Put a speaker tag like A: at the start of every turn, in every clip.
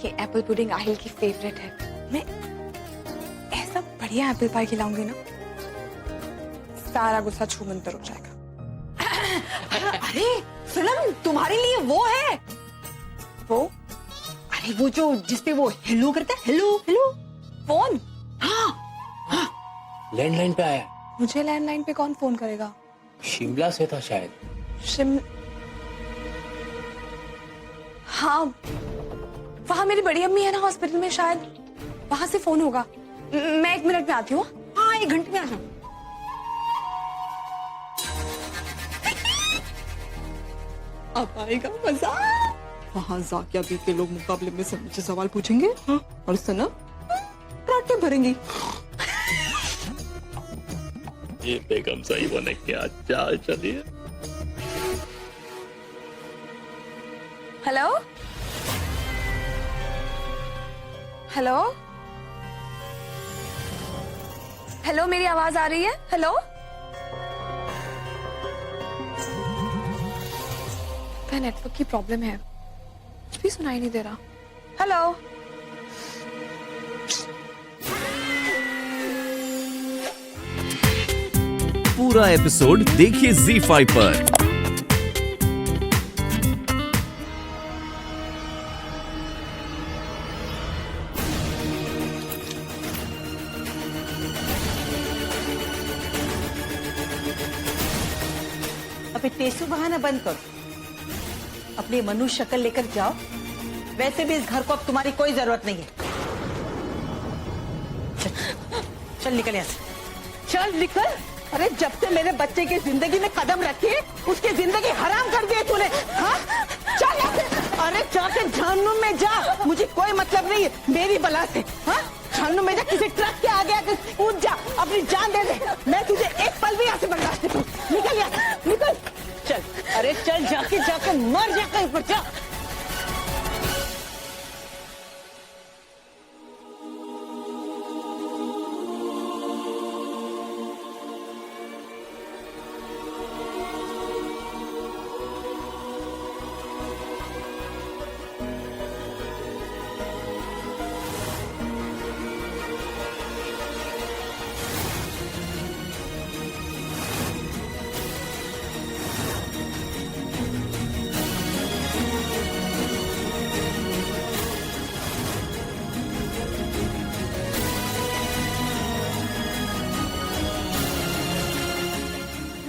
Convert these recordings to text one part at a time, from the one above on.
A: ये Apple pudding Aahil की favourite है। मैं ऐसा बढ़िया एप्पल पाई खिलाऊंगी ना, सारा गुस्सा छूमंतर हो जाएगा।
B: अरे सनम, तुम्हारे लिए वो है।
A: वो?
B: अरे वो जो जिसपे वो हेलो करता है, हेलो हेलो।
A: फोन?
B: हाँ,
C: लैंडलाइन पे आया।
A: मुझे लैंडलाइन पे कौन फोन करेगा?
C: शिमला से था शायद।
A: हाँ, वहाँ मेरी बड़ी अम्मी है ना हॉस्पिटल में, शायद वहां से फोन होगा। मैं 1 मिनट में आती हूँ।
B: हाँ 1 घंटे में आ जाओ। अब आएगा मजा। वहाँ जाकिया भी के लोग मुकाबले में सब मुझे सवाल पूछेंगे। हाँ? और सनम राटे भरेंगी।
C: ये बेगम साहिबा ने क्या चाल चली है।
A: हेलो हेलो हेलो, मेरी आवाज आ रही है? हेलो, नेटवर्क की प्रॉब्लम है, कुछ भी सुनाई नहीं दे रहा। हेलो,
D: पूरा एपिसोड देखिए ZEE5 पर।
B: अबे टेसू बहाना बंद करो, अपनी मनुष्य शक्ल लेकर जाओ। वैसे भी इस घर को अब तुम्हारी कोई जरूरत नहीं है। चल, चल निकल यहाँ से, चल निकल। अरे जब से मेरे बच्चे की जिंदगी में कदम रखी, उसकी जिंदगी हराम कर दी तूने। हाँ? चल यहाँ से। अरे जाके जहन्नुम में जा, मुझे कोई मतलब नहीं है मेरी बला से। हाँ? जहन्नुम में जा, किसी ट्रक के आगे आके कूद जा, अपनी जान दे दे। मैं तुझे एक पल भी यहाँ से बर्दाश्त नहीं करूँ। निकल यहाँ, निकल। चल, अरे चल, जाके मर जा कहीं पर, जा।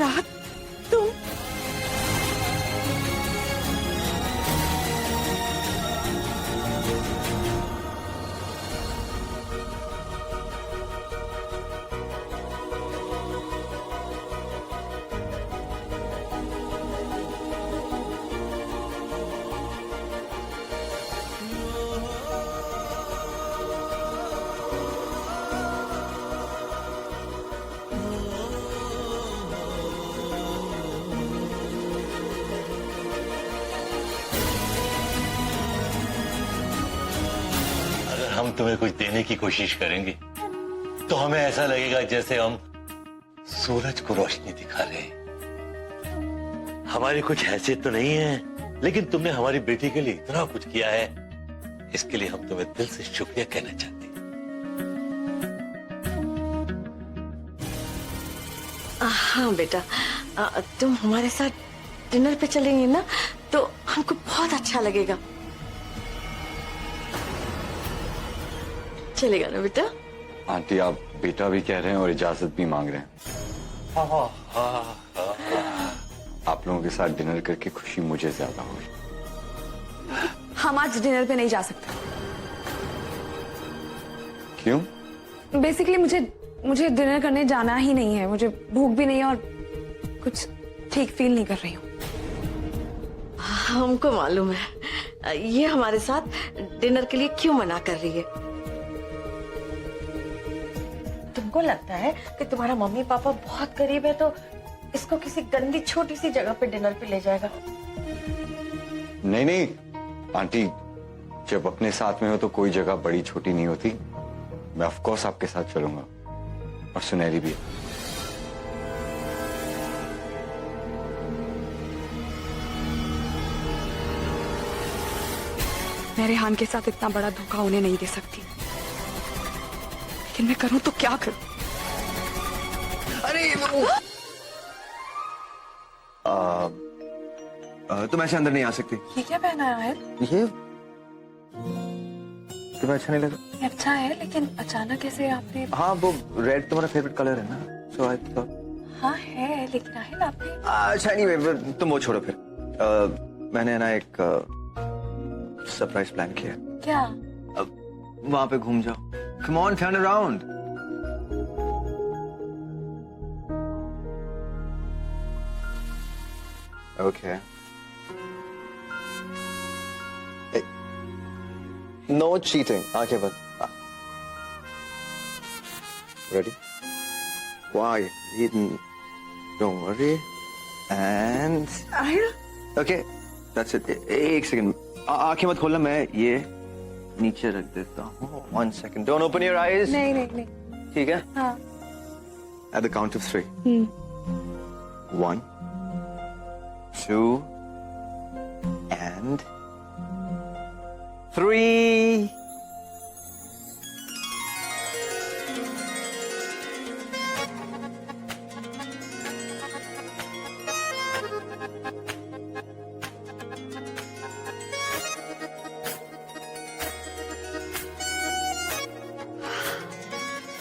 B: रात तुम
E: हम तुम्हें कुछ देने की कोशिश करेंगे तो हमें ऐसा लगेगा जैसे हम सूरज को रोशनी दिखा रहे हैं। हमारी कुछ हैसियत तो नहीं है, लेकिन तुमने हमारी बेटी के लिए इतना कुछ किया है, इसके लिए हम तुम्हें दिल से शुक्रिया कहना चाहते हैं।
F: हाँ बेटा, तुम हमारे साथ डिनर पे चलेंगे ना तो हमको बहुत अच्छा लगेगा। चलेगा ना बेटा?
G: आंटी आप बेटा भी कह रहे हैं और इजाजत भी मांग रहे हैं। आप लोगों के साथ डिनर करके खुशी मुझे ज्यादा हुई।
A: हम आज डिनर पे नहीं जा सकते।
G: क्यों?
A: बेसिकली मुझे डिनर करने जाना ही नहीं है। मुझे भूख भी नहीं है और कुछ ठीक फील नहीं कर रही हूँ।
F: हमको मालूम है ये हमारे साथ डिनर के लिए क्यों मना कर रही है। तुमको लगता है कि तुम्हारा मम्मी पापा बहुत गरीब है तो इसको किसी गंदी छोटी सी जगह पे डिनर पे ले जाएगा।
G: नहीं नहीं आंटी, जब अपने साथ में हो तो कोई जगह बड़ी छोटी नहीं होती। मैं ऑफ कोर्स आपके साथ चलूंगा, और सुनहरी भी।
A: मैं रेहान के साथ इतना बड़ा धोखा उन्हें नहीं दे सकती, लेकिन मैं करूं तो क्या करूं?
G: तुम ऐसे अंदर नहीं आ सकती।
A: ये क्या पहना है?
G: ये तुम्हें अच्छा नहीं लगा?
A: ये अच्छा है, लेकिन अचानक कैसे आपने?
G: हाँ, वो रेड तुम्हारा फेवरेट कलर है ना, सो आई थॉट।
A: हाँ है, लेकिन आहिल आपने।
G: अच्छा नहीं, तुम वो छोड़ो फिर। मैंने ना एक सरप्राइज प्लान किया।
A: क्या?
G: वहां पे घूम जाओ। Come on, turn around. Okay. No cheating. आंखें बंद। Ready? Quiet. Don't worry. And okay, that's it. एक सेकंड, आंखें मत खोलना, मैं ये नीचे रख देता हूँ। 1 second. Don't open your eyes.
A: नहीं नहीं नहीं।
G: ठीक है?
A: हाँ।
G: At the count of 3. 1, 2, and 3.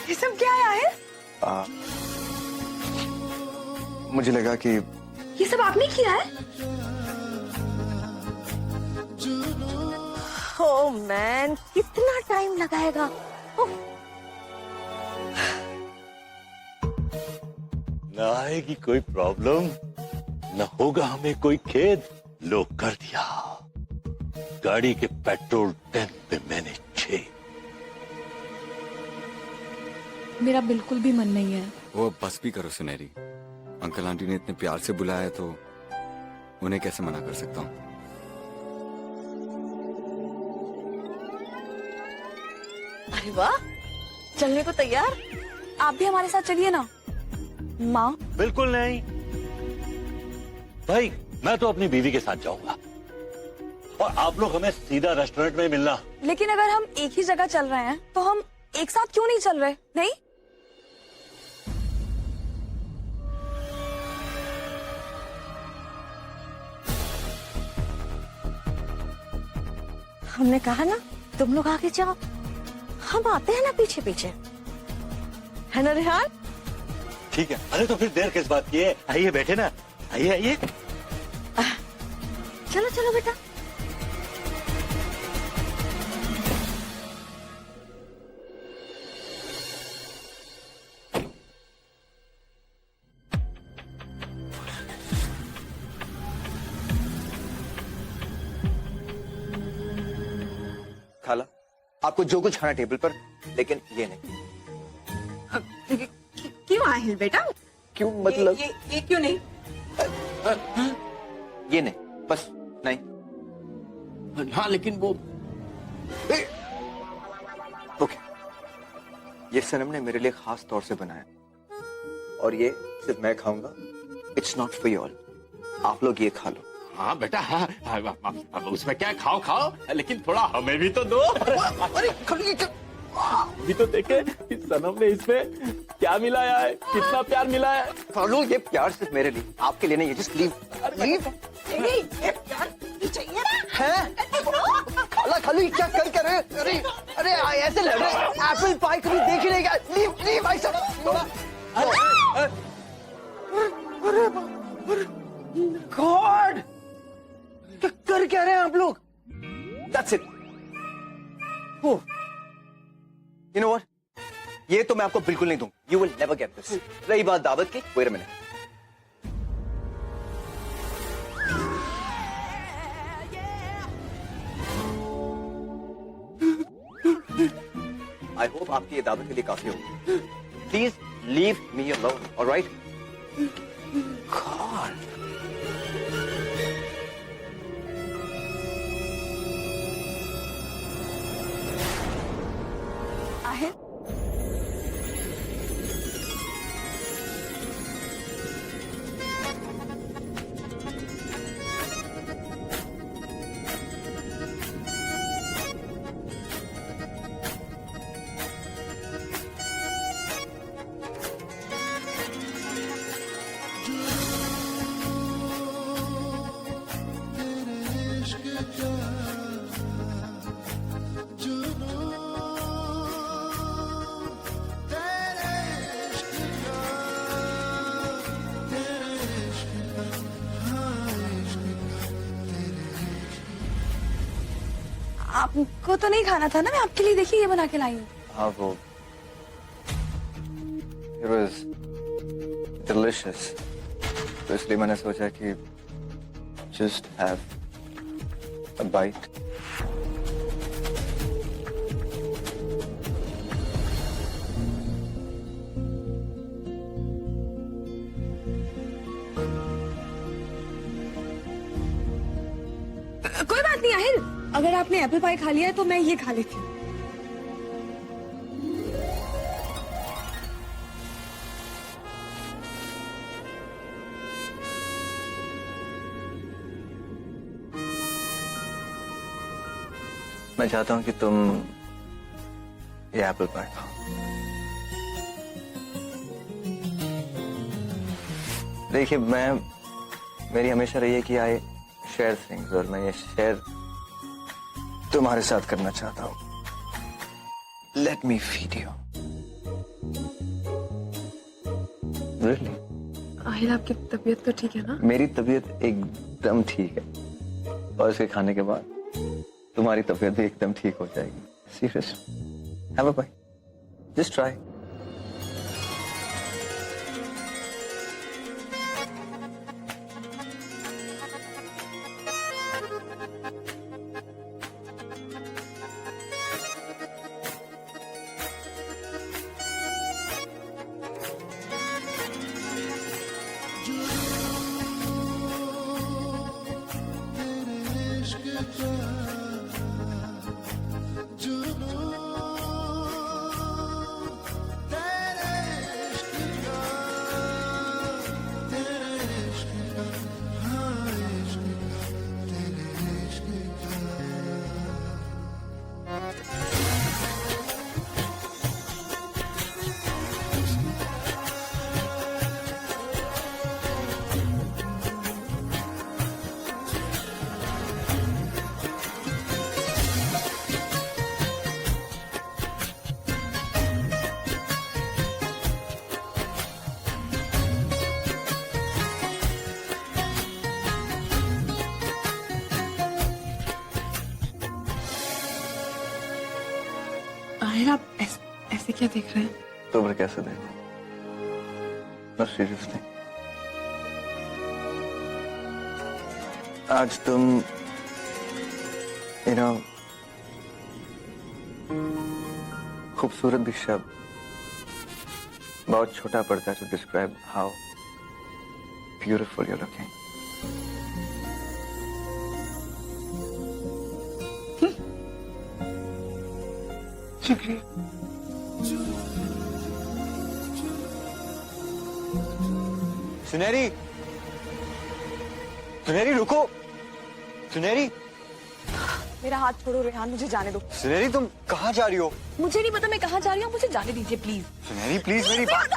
A: ये सब क्या है?
G: मुझे लगा कि
A: ये सब आपने किया है?
F: ओह मैन, कितना टाइम लगाएगा?
E: ना आएगी कोई प्रॉब्लम, न होगा हमें कोई खेद। लो कर दिया, गाड़ी के पेट्रोल टैंक पे मैंने 6।
A: मेरा बिल्कुल भी मन नहीं है।
G: वो बस भी करो सुनहरी, अंकल आंटी ने इतने प्यार से बुलाया है तो उन्हें कैसे मना कर सकता हूँ।
F: अरे वाह, चलने को तैयार?
A: आप भी हमारे साथ चलिए ना। माँ?
E: बिल्कुल नहीं भाई, मैं तो अपनी बीवी के साथ जाऊंगा और आप लोग हमें सीधा रेस्टोरेंट में मिलना।
A: लेकिन अगर हम एक ही जगह चल रहे हैं तो हम एक साथ क्यों नहीं चल रहे? नहीं?
F: हमने कहा ना, तुम लोग आगे जाओ, हम आते हैं ना पीछे पीछे, है ना रेहान?
E: ठीक है। अरे तो फिर देर किस बात की है? आइए बैठे ना, आइए आइए।
F: चलो चलो बेटा।
G: खाला, आपको जो कुछ खाना टेबल पर, लेकिन ये नहीं।
B: क्यों आहिल बेटा?
G: क्यों मतलब?
B: ये क्यों नहीं?
G: ये नहीं, बस नहीं।
C: हाँ लेकिन वो
G: ओके, ये सनम ने मेरे लिए खास तौर से बनाया और ये सिर्फ मैं खाऊंगा। It's not for you all, आप लोग ये खा लो।
C: हाँ बेटा, हाँ, अब उसमें क्या, खाओ खाओ, लेकिन थोड़ा हमें भी तो दो।
G: अरे
C: अभी तो देखे इस सनम ने इसमें क्या मिलाया है, कितना प्यार मिला है।
G: खालो, ये प्यार सिर्फ मेरे लिए, आपके लिए नहीं है। Just leave, leave.
B: ये प्यार चाहिए ना?
G: है खाला, खालू ये क्या कर रहे? अरे अरे ऐसे लग रहे, एप्पल पाई कभी देख ही नहीं गया। लीव लीव भाई साहब। अरे गॉड, क्या कर क्या रहे हैं आप लोग? That's it. You know what? ये तो मैं आपको बिल्कुल नहीं दूं। You will never get this. रही बात दावत की, wait a minute. I hope आपकी ये दावत के लिए काफी होगी। Please leave me alone, all right? God.
A: Aahil, आपको तो नहीं खाना था ना, मैं आपके लिए देखिए ये बना के लाई हूँ।
G: हाँ वो it was delicious, तो इसलिए मैंने सोचा कि just have a bite.
A: कोई बात नहीं आहिल, अगर आपने एप्पल पाई खा लिया है तो मैं ये खा लेती हूँ।
G: मैं चाहता हूँ कि तुम ये एप्पल पाई खाओ। देखिए मेरी हमेशा रही है कि आई शेयर थिंग्स, और मैं ये शेयर तुम्हारे साथ करना चाहता हूँ। Let me feed you. Really?
A: Aahil आपकी तबीयत तो ठीक है ना?
G: मेरी तबीयत एकदम ठीक है, और इसके खाने के बाद तुम्हारी तबीयत भी एकदम ठीक हो जाएगी। Serious, have a bite, just try.
A: Aahil आप ऐसे क्या देख रहे हैं?
G: तो मैं कैसे देखूं? बस सीरियसली, आज तुम खूबसूरत भी शब्द बहुत छोटा पड़ता है to describe how beautiful you looking.
A: शुक्रिया।
G: सुनहरी, सुनहरी रुको, सुनहरी।
A: मेरा हाथ छोड़ो रेहान, मुझे जाने दो।
G: सुनहरी तुम कहाँ जा रही हो?
A: मुझे नहीं पता मैं कहाँ जा रही हूँ, मुझे जाने दीजिए प्लीज।
G: सुनहरी प्लीज मेरी बात।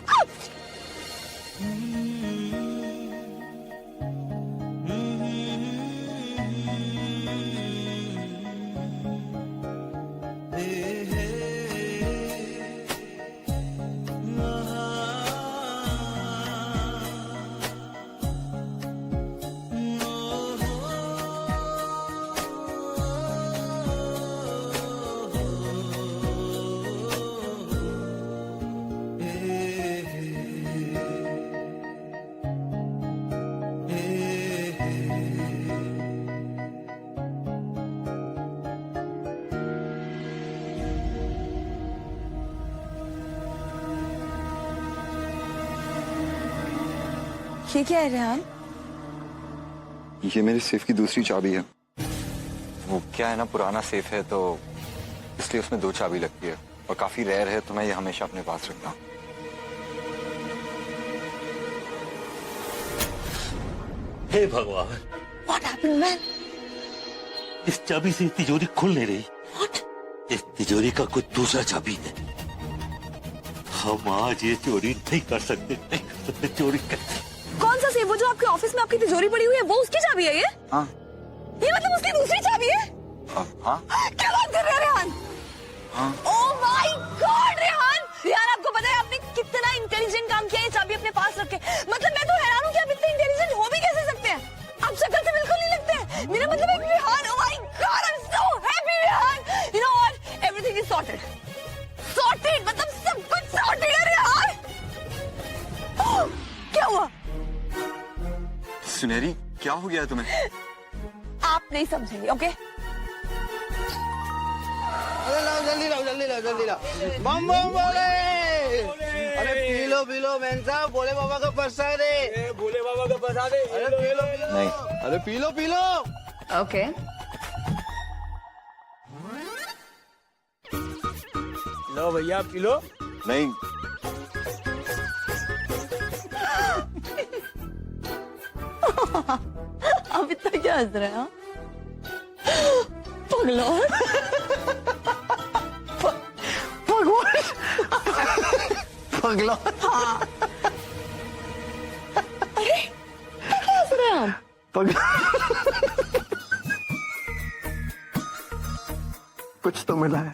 A: ये क्या है रेहान?
G: ये मेरे सेफ की दूसरी चाबी है। वो क्या है ना, पुराना सेफ है तो इसलिए उसमें 2 चाबी लगती है, और काफी रेयर है तो मैं ये हमेशा अपने पास रखता हूँ।
E: हे भगवान,
A: What happened, man?
E: इस चाबी से तिजोरी खुल नहीं रही।
A: What?
E: इस तिजोरी का कोई दूसरा चाबी है। हम आज ये चोरी नहीं कर सकते, नहीं कर सकते चोरी कैसे?
A: कौन सा सेब? वो जो आपके ऑफिस में आपकी तिजोरी पड़ी हुई है, वो उसकी चाबी है ये?
G: हाँ
A: ये मतलब उसकी दूसरी चाबी है?
G: हाँ
A: क्या बात कर रहे हैं रेहान?
G: हाँ।
A: Oh my God, Rehan! Rehan, आपको पता है आपने कितना इंटेलिजेंट काम किया ये चाबी अपने पास रख के? मतलब मैं तो हैरान हूँ कि आप इतने इंटेलिजेंट हो भी कैसे सकते हैं? आप शक्ल से बिल्कुल नहीं लगते हैं। मेरा मतलब है Rehan, oh my God, I'm so happy Rehan! Sorted sorted, मतलब सब कुछ सॉर्टेड है यार। क्या हुआ?
G: सुनहरी, क्या हो गया तुम्हें?
A: आप नहीं समझेंगे, ओके?
H: अरे लाओ जल्दी लाओ जल्दी लाओ जल्दी लाओ। बम बम बोले। अरे पी लो बहन साहब, भोले बाबा का प्रसाद है। भोले बाबा का प्रसाद है। अरे पी लो
G: नहीं।
H: अरे पी लो।
A: ओके।
H: लो भैया पी लो।
G: नहीं।
F: अब इतना क्या हंस रहे हैं? पगलो।
G: पगला।
F: अरे क्या हंस रहे हैं आप?
G: पगला। कुछ तो मिला है।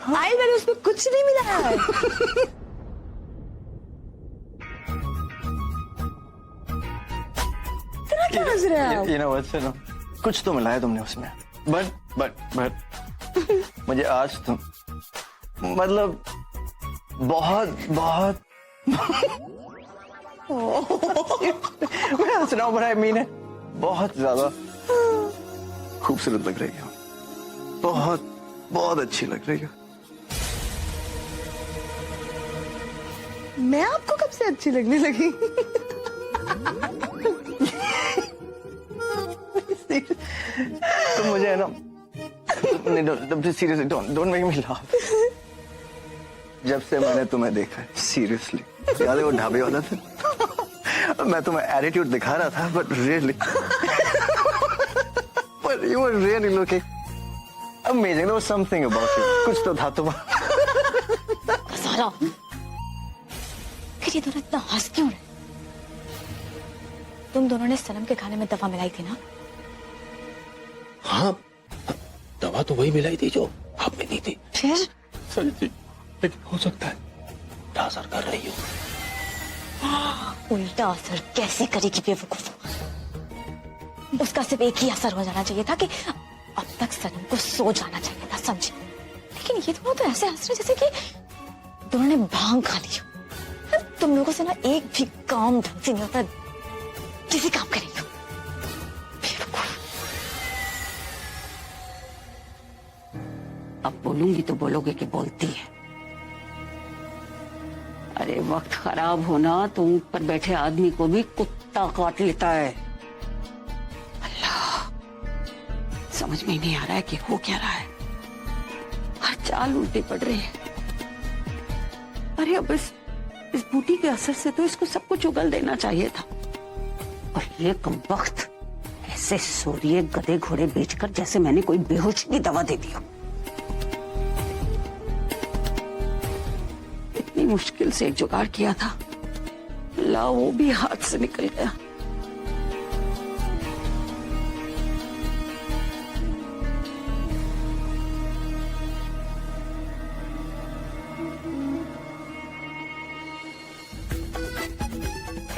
F: आई मैंने उसमें कुछ नहीं मिला है। इतना क्या हंस रहे हैं आप?
G: You know what, सुनो, कुछ तो मिला है तुमने उसमें, बट मुझे आज तुम मतलब बहुत मैं हंस रहा हूँ, but I mean it, बहुत ज्यादा खूबसूरत लग रही हो, बहुत अच्छी लग रही हो।
F: मैं आपको कब से अच्छी लगने लगी?
G: तुम मुझे है ना, seriously don't make me laugh. जब से मैंने तुम्हें देखा है, सीरियसली, याद है वो ढाबे वाला था? मैं तुम्हें एटीट्यूड दिखा रहा था, but really but you were really looking amazing. There was something about you. कुछ तो था तुम्हारा।
F: सारा फिर ये दोनों इतना हंस क्यों रहे? तुम दोनों ने सनम के खाने में दवा मिलाई थी ना?
C: हाँ, दवा तो वही मिलाई थी जो आपने दी थी।
F: फिर
C: सही थी, लेकिन हो सकता है उल्टा असर कर रही हो।
F: उल्टा असर कैसे करेगी बेवकूफ? उसका सिर्फ एक ही असर हो जाना चाहिए था कि अब तक सनम को सो जाना चाहिए था, समझे? लेकिन ये दोनों तो ऐसे हंस रहे जैसे कि दोनों ने भांग खा ली हो। तुम लोगों से ना एक भी काम ढंग से नहीं होता, किसी काम करेंगे।
B: अब बोलूंगी तो बोलोगे कि बोलती है। अरे वक्त खराब होना तो ऊंट पर बैठे आदमी को भी कुत्ता काट लेता है। अल्लाह, समझ में नहीं आ रहा है कि हो क्या रहा है। हर चाल उल्टी पड़ रही है। अरे अब इस बूटी के असर से तो इसको सब कुछ उगल देना चाहिए था, और ये कमबख्त ऐसे सूर्य गधे घोड़े बेचकर जैसे मैंने कोई बेहोशी की दवा दे दी हो। इतनी मुश्किल से एक जुगाड़ किया था, ला वो भी हाथ से निकल गया।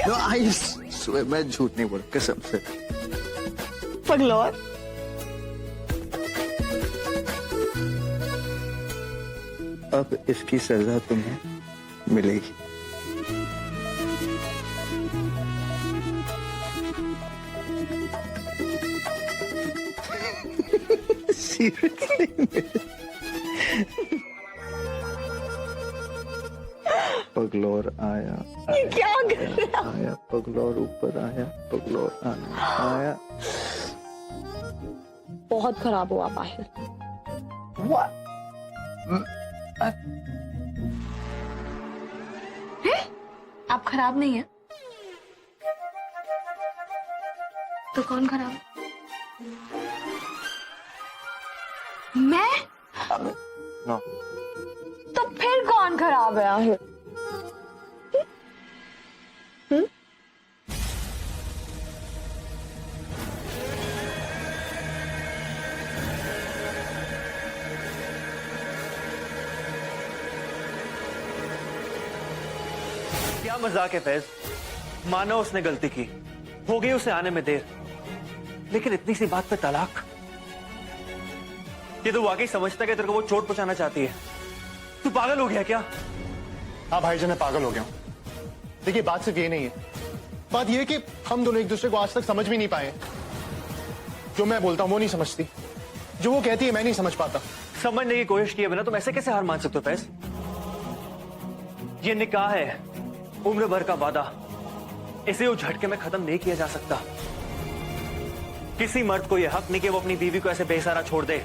G: No, I swear, मैं झूठ नहीं बोल, कसम से।
F: पगलौर,
G: अब इसकी सजा तुम्हें मिलेगी। सीरियसली पगलौर आया,
F: क्या कर रहे हो?
G: आया पगलौर ऊपर आया, पगलौर आया।
F: बहुत खराब हो आप आहिल। आप खराब नहीं है तो कौन खराब है? मैं?
G: नो,
F: तो फिर कौन खराब है आहिल?
I: क्या मजाक है फैज? मानो उसने गलती की, हो गई उसे आने में देर, लेकिन इतनी सी बात पे तलाक? ये तो वाकई समझता है कि तेरे को वो चोट पहुंचाना चाहती है। तू पागल हो गया क्या?
J: हाँ भाईजान, मैं पागल हो गया हूँ। देखिए बात सिर्फ ये नहीं है, बात ये है कि हम दोनों एक दूसरे को आज तक समझ भी नहीं पाए। जो मैं बोलता हूँ वो नहीं समझती, जो वो कहती है मैं नहीं समझ पाता।
I: समझने की कोशिश किए बिना तुम ऐसे कैसे हार मान सकते हो फैज? ये निकाह है, उम्र भर का वादा, इसे वो झटके में खत्म नहीं किया जा सकता। किसी मर्द को यह हक नहीं कि वो अपनी बीवी को ऐसे बेसहारा छोड़ दे।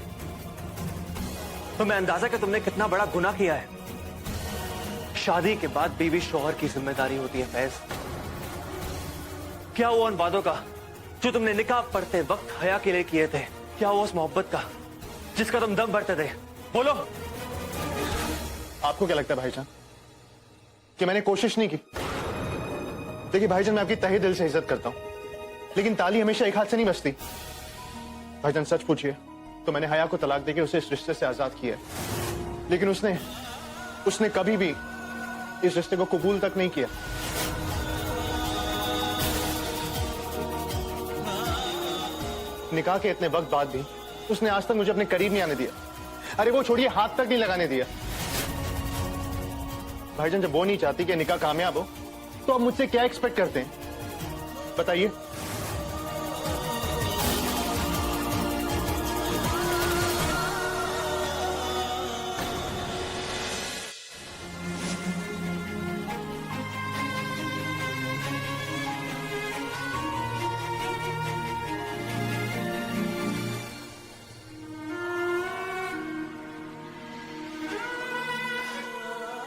I: तुम्हें अंदाजा कि तुमने कितना बड़ा गुनाह किया है। शादी के बाद बीवी शौहर की जिम्मेदारी होती है फैज। क्या हुआ उन वादों का जो तुमने निकाह पढ़ते वक्त हया के लिए किए थे? क्या हुआ उस मोहब्बत का जिसका तुम दम भरते थे? बोलो।
J: आपको क्या लगता है भाईजान कि मैंने कोशिश नहीं की? देखिए भाईजान, मैं आपकी तहे दिल से इज्जत करता हूं, लेकिन ताली हमेशा एक हाथ से नहीं बजती। भाईजान सच पूछिए तो मैंने हया को तलाक देकर उसे इस रिश्ते से आजाद किया है, लेकिन उसने कभी भी इस रिश्ते को कबूल तक नहीं किया। निकाह के इतने वक्त बाद भी उसने आज तक मुझे अपने करीब नहीं आने दिया। अरे वो छोड़िए, हाथ तक नहीं लगाने दिया। भाईजान जब वो नहीं चाहती कि निकाह कामयाब हो तो आप मुझसे क्या एक्सपेक्ट करते हैं, बताइए?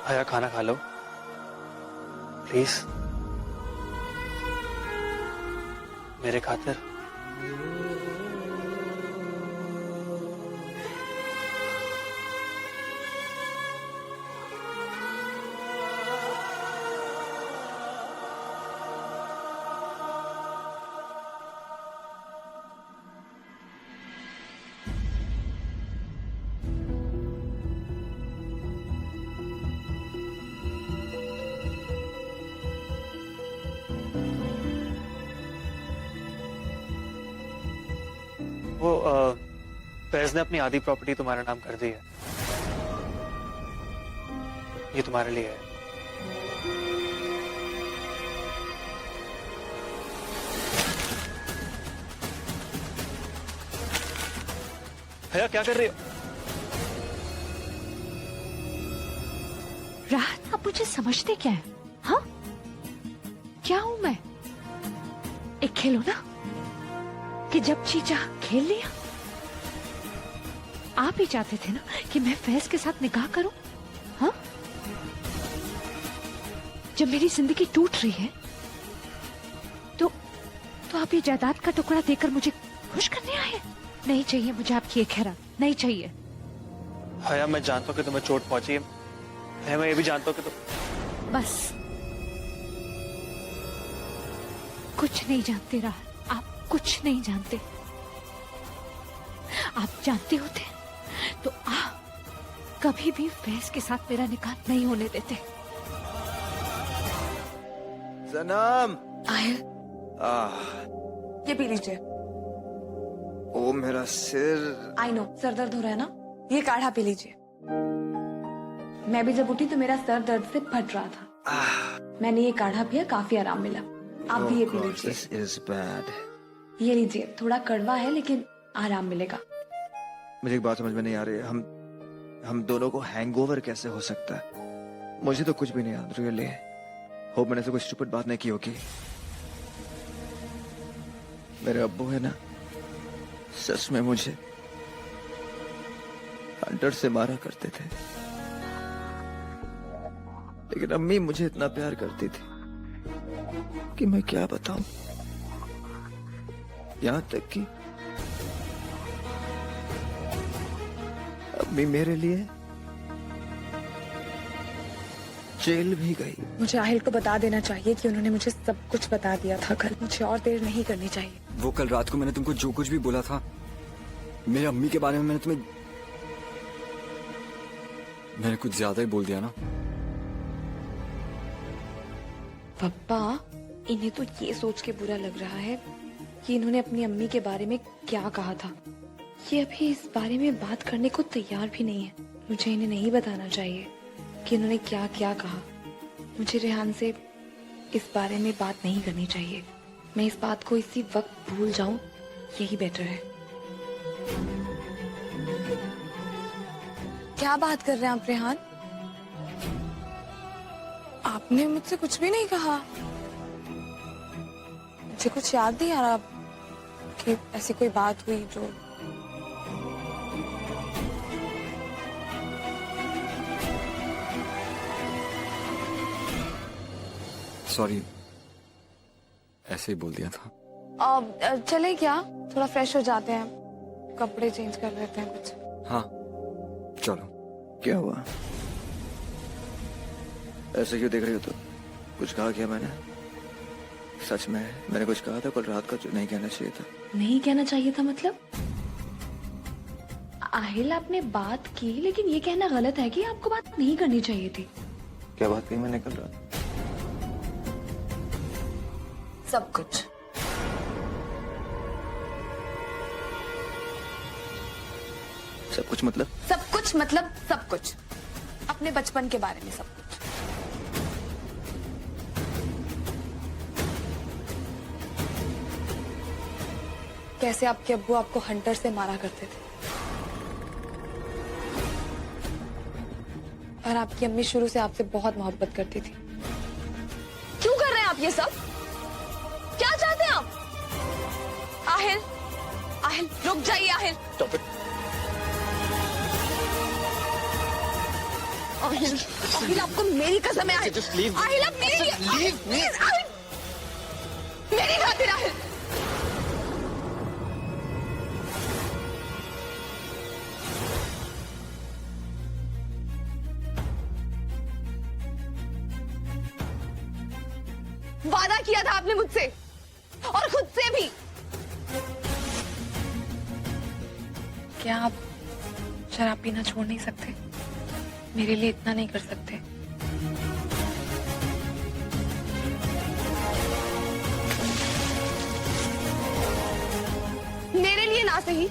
I: हया, खाना खा लो प्लीज, मेरे खातिर। वो फैज ने अपनी आधी प्रॉपर्टी तुम्हारा नाम कर दी है। ये तुम्हारे लिए है। हया, क्या कर रही हो?
K: राहत, आप मुझे समझते क्या है? हाँ, क्या हूं मैं? एक खिलौना कि जब चीजा खेल लिया? आप ही चाहते थे ना कि मैं फैज के साथ निकाह करूं? हाँ, जब मेरी जिंदगी टूट रही है तो आप ये जायदाद का टुकड़ा देकर मुझे खुश करने आए? नहीं चाहिए मुझे आपकी ये खैरात, नहीं चाहिए।
I: हया, मैं जानता हूँ कि तुम्हें चोट पहुंची है। हया, मैं ये भी जानता हूँ कि तुम
K: बस कुछ नहीं जानते राहत, आप कुछ नहीं जानते। आप जानते होते तो आप कभी भी फैज के साथ मेरा निकाह नहीं होने देते।
G: सनम,
A: आहिल, ये पी लीजिए।
G: ओ मेरा सिर।
A: आई नो, सर दर्द हो रहा है ना, ये काढ़ा पी लीजिए। मैं भी जब उठी तो मेरा सर दर्द से फट रहा था। मैंने ये काढ़ा पिया, काफी आराम मिला। आप भी ये पी लीजिए।
G: This is bad.
A: ये लीजिए, थोड़ा कड़वा है लेकिन आराम मिलेगा।
G: मुझे एक बात समझ में नहीं आ रही है, हम दोनों को हैंगओवर कैसे हो सकता है? मुझे तो कुछ भी नहीं याद। रियली होप मैंने से कोई स्टूपिड बात नहीं की होगी। मेरे अब्बू है ना, सच में मुझे हंटर से मारा करते थे, लेकिन अम्मी मुझे इतना प्यार करती थी कि मैं क्या बताऊं। यहां तक कि अम्मी मेरे लिए जेल भी गई।
A: मुझे आहिल को बता देना चाहिए कि उन्होंने मुझे सब कुछ बता दिया था कल। मुझे और देर नहीं करनी चाहिए।
L: वो कल रात को मैंने तुमको जो कुछ भी बोला था मेरी अम्मी के बारे में, मैंने कुछ ज्यादा ही बोल दिया ना।
A: पप्पा, इन्हें तो ये सोच के बुरा लग रहा है कि इन्होंने अपनी अम्मी के बारे में क्या कहा था। ये अभी इस बारे में बात करने को तैयार भी नहीं है। मुझे इन्हें नहीं बताना चाहिए कि इन्होंने क्या क्या कहा। मुझे रेहान से इस बारे में बात नहीं करनी चाहिए। मैं इस बात को इसी वक्त भूल जाऊं, यही बेटर है। क्या बात कर रहे हैं आप रेहान? आपने मुझसे कुछ भी नहीं कहा। मुझे कुछ याद नहीं आ रहा कि ऐसी कोई बात हुई जो
L: सॉरी, ऐसे ही बोल दिया था।
A: चले क्या? थोड़ा फ्रेश हो जाते हैं, कपड़े चेंज कर लेते हैं कुछ।
L: हाँ चलो।
G: क्या हुआ? ऐसे क्यों देख रही हो? तो कुछ कहा क्या मैंने? सच में मैंने कुछ कहा था कल रात का जो नहीं कहना चाहिए था?
A: नहीं कहना चाहिए था मतलब? आहिल, आपने बात की, लेकिन ये कहना गलत है कि आपको बात नहीं करनी चाहिए थी।
G: क्या बात कही मैंने कल रात?
A: सब कुछ।
G: सब कुछ मतलब?
A: सब कुछ मतलब सब कुछ। अपने बचपन के बारे में सब कुछ। कैसे आपके अब्बू आपको हंटर से मारा करते थे और आपकी अम्मी शुरू से आपसे बहुत मोहब्बत करती थी। क्यों कर रहे हैं आप ये सब? क्या चाहते हैं आप? आहिल, आहिल रुक जाइए। आहिल, आहिल, आहिल आपको मेरी कसम है। आहिल, आहिल आप मेरी आहिल, मेरी खातिर। आहिल, वादा किया था आपने मुझसे और खुद से भी। क्या आप शराब पीना छोड़ नहीं सकते? मेरे लिए इतना नहीं कर सकते? मेरे लिए ना सही,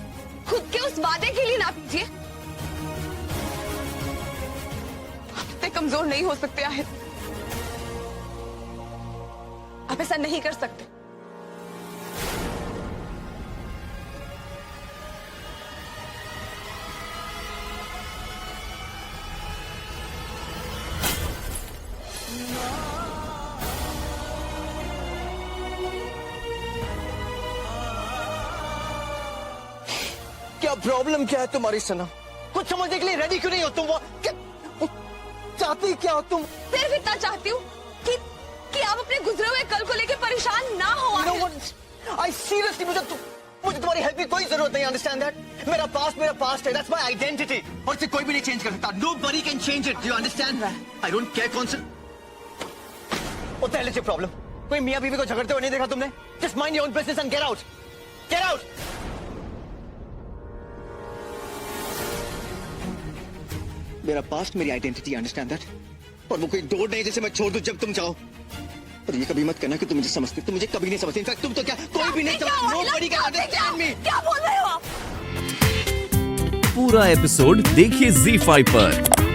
A: खुद के उस वादे के लिए ना पीजिए। आप इतने कमजोर नहीं हो सकते आहिल। आप ऐसा नहीं कर सकते।
H: क्या प्रॉब्लम क्या है तुम्हारी सनम? कुछ समझने के लिए रेडी क्यों नहीं हो तुम? वो चाहती क्या हो तुम?
A: सिर्फ इतना चाहती हूँ कि आप अपने गुजरे हुए कल को लेके परेशान ना हो।
H: आई सीरियसली मुझे तुम्हारी हेल्प की कोई जरूरत नहीं। Understand that? मेरा पास्ट है। दैट्स माय आइडेंटिटी और इसे कोई भी नहीं चेंज कर सकता। Nobody can change it. You understand? I don't care कौन सा पहले से प्रॉब्लम। कोई मियां बीवी को झगड़ते हुए नहीं देखा तुमने? Just mind your own business and get out. Get out. मेरा पास्ट मेरी आइडेंटिटी, अंडरस्टैंड दैट? और वो कोई डोर नहीं जिसे मैं छोड़ दूं जब तुम चाहो। और ये कभी मत करना कि तुम मुझे समझते। तुम मुझे कभी नहीं समझते। इनफैक्ट तुम तो क्या कोई भी नहीं समझते। Nobody can understand me.
A: क्या बोल रहे हो आप?
D: पूरा एपिसोड देखिए ZEE5 पर।